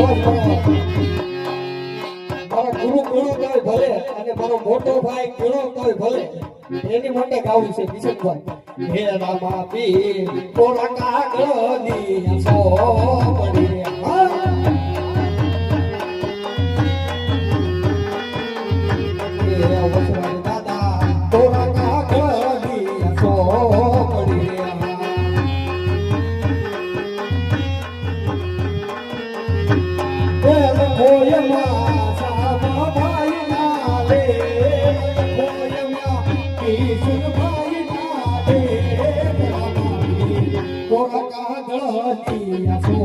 મારો ગુરુ ગુરુ તોય ભલે અને મારો મોટો ભાઈ કેળો તોય ભલે એની માટે ગાવું છે કિશનભાઈ હે રામા પી કોરા કાગળની સો પડી દાદા કોરા કાગળની સો પડી કોયમાં સામા ભાઈ ના લે કોયમાં કિશન ભાઈ ના લે કોરા કાગળની સો